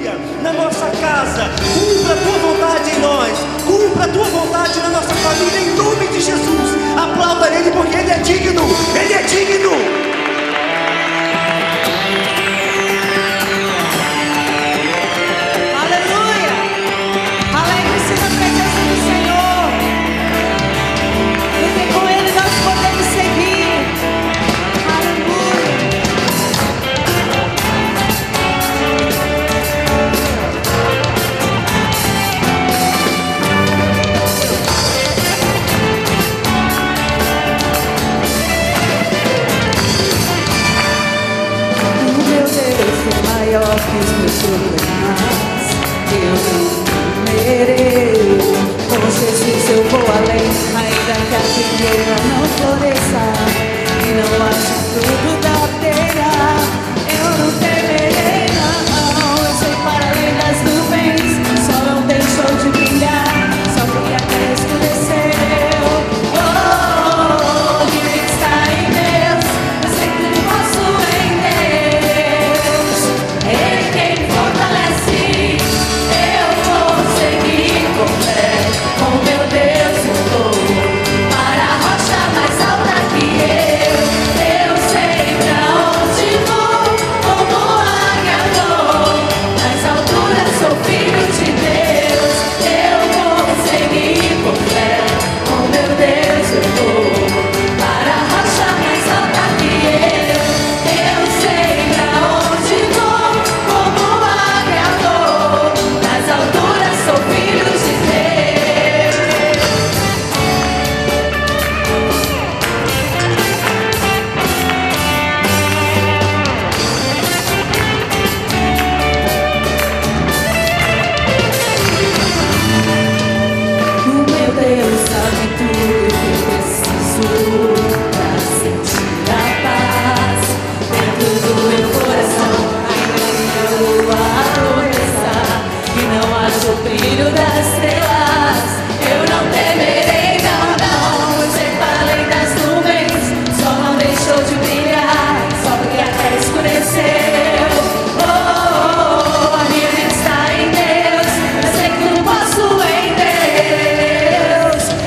família, na nossa casa. Cumpra a tua vontade em nós, cumpra a tua vontade na nossa família, em nome de Jesus. Aplauda Ele, porque Ele é digno, Ele é digno. Maior que os meus problemas, eu não mereço. Com Jesus eu vou além, ainda que a figueira não floresça e não haja fruto da videira, eu não temerei, não. Eu sei para além das nuvens, o sol não deixou de brilhar, só porque a terra escureceu. Oh, quem está em Deus, eu sei que não posso em Deus. Ele quem fortalece, eu vou seguir com fé. Com meu Deus eu vou para a rocha mais alta que eu sei pra onde vou, como águia vou, nas alturas sou filho de Deus. Eu vou seguir com fé, com meu Deus eu vou para a rocha mais alta que eu sei pra onde vou, como águia vou, nas alturas sou filho de Deus. O meu Deus sabe tudo que eu preciso pra sentir a paz dentro do meu coração. Ainda que a lua adormeça e não haja o brilho das estrelas, eu não temerei, não, não. Eu sei para além das nuvens, o sol não deixou de brilhar, só porque a terra escureceu. Oh, a minha vida está em Deus, eu sei que não posso em Deus.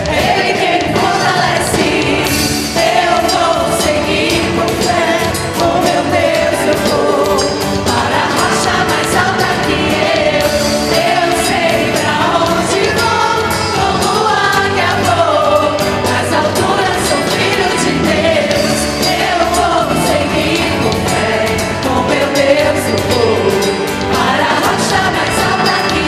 Ele quem me fortalece, eu vou seguir com fé. Com meu Deus eu vou para a rocha mais alta que eu sei pra onde vou, como águia vou, nas alturas sou filho de Deus. Eu vou seguir com fé, com meu Deus eu vou para a rocha mais alta que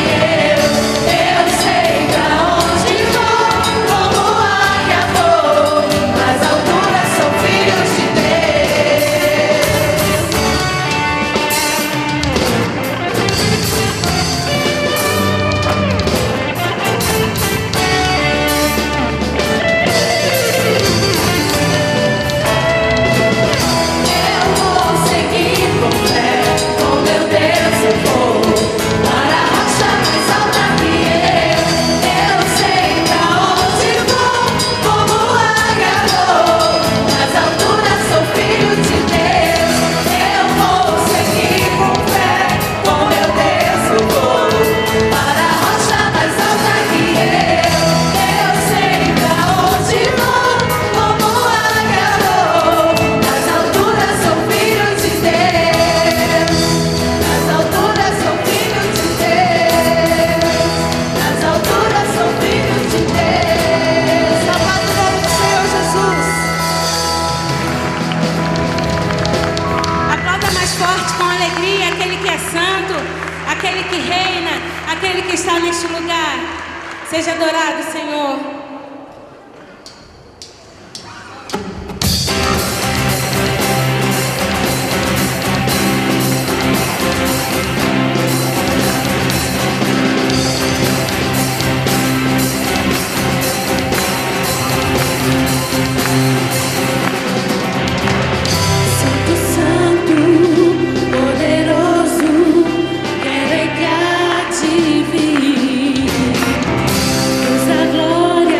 eu sei pra onde vou, como águia vou, nas alturas sou filho de Deus. Eu vou seguir com fé, com meu Deus eu vou para a rocha mais alta que eu sei pra onde vou, como águia vou, nas alturas sou filho de Deus. Eu vou seguir com fé, com meu Deus eu vou para a rocha mais alta que eu sei pra onde vou, como águia vou, nas alturas sou filho de Deus. Nas alturas sou filho de Deus. Nas alturas sou filho de Deus. Louvado o nome do Senhor Jesus. Aplauda mais forte, com alegria, aquele que é santo, aquele que reina, aquele que está neste lugar. Seja adorado, Senhor. Santo, Santo, poderoso, quem é que há de vir? Deus da glória.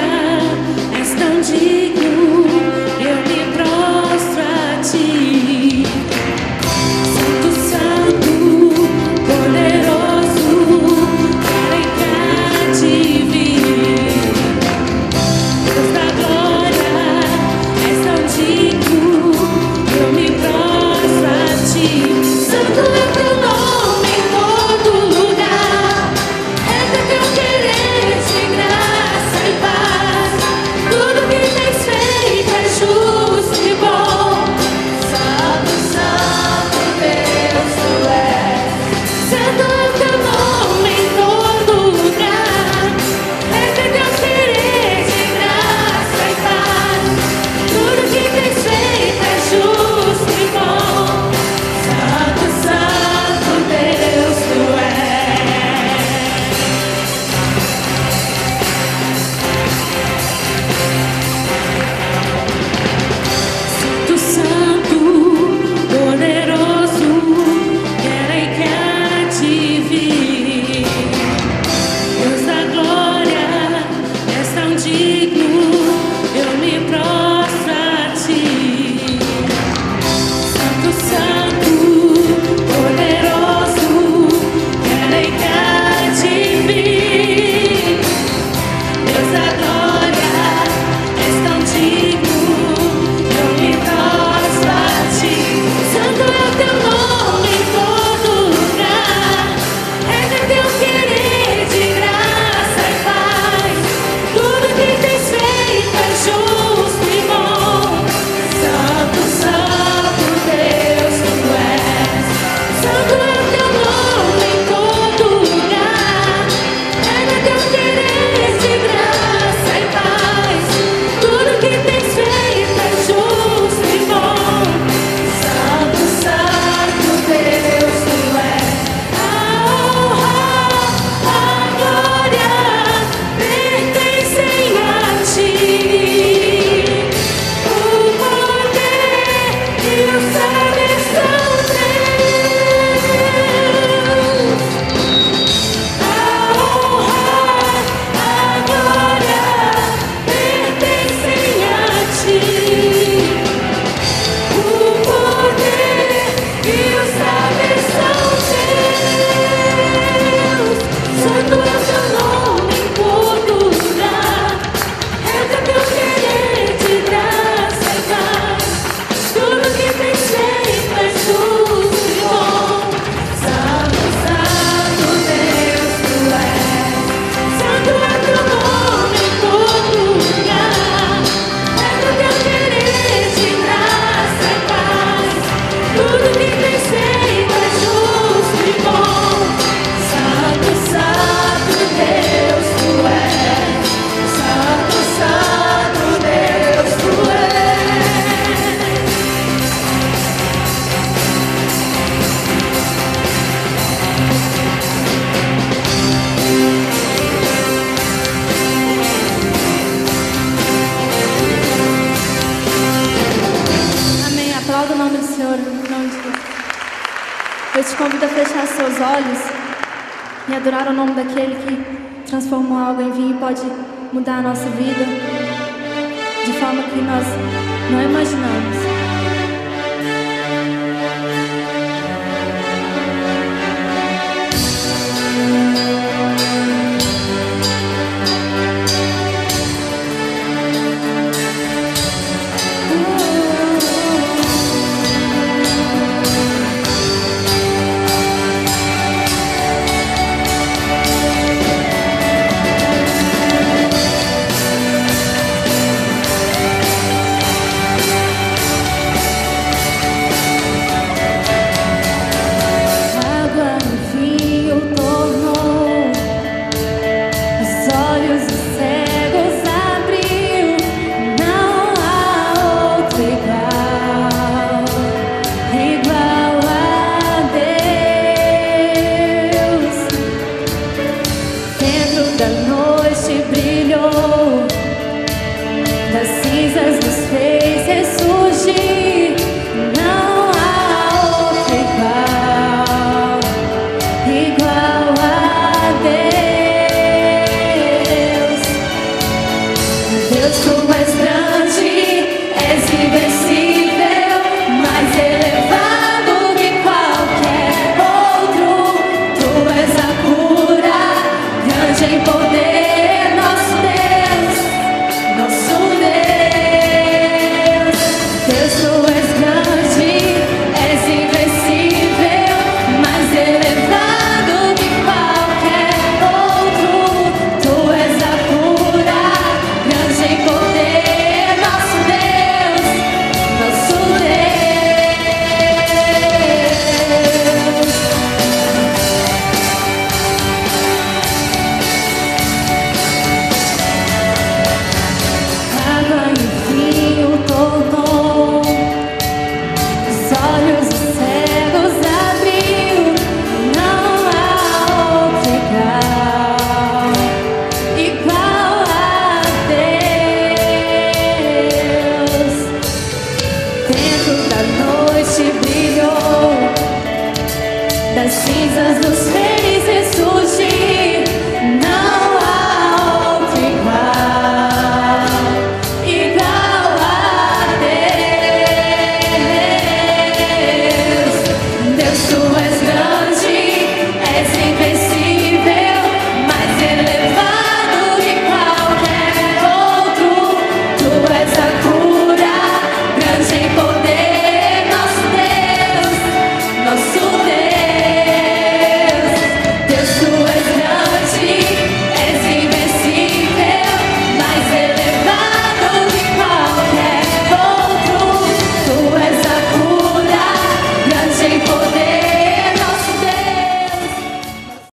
convido a fechar seus olhos e adorar o nome daquele que transformou algo em vinho e pode mudar a nossa vida de forma que nós não imaginamos. Igual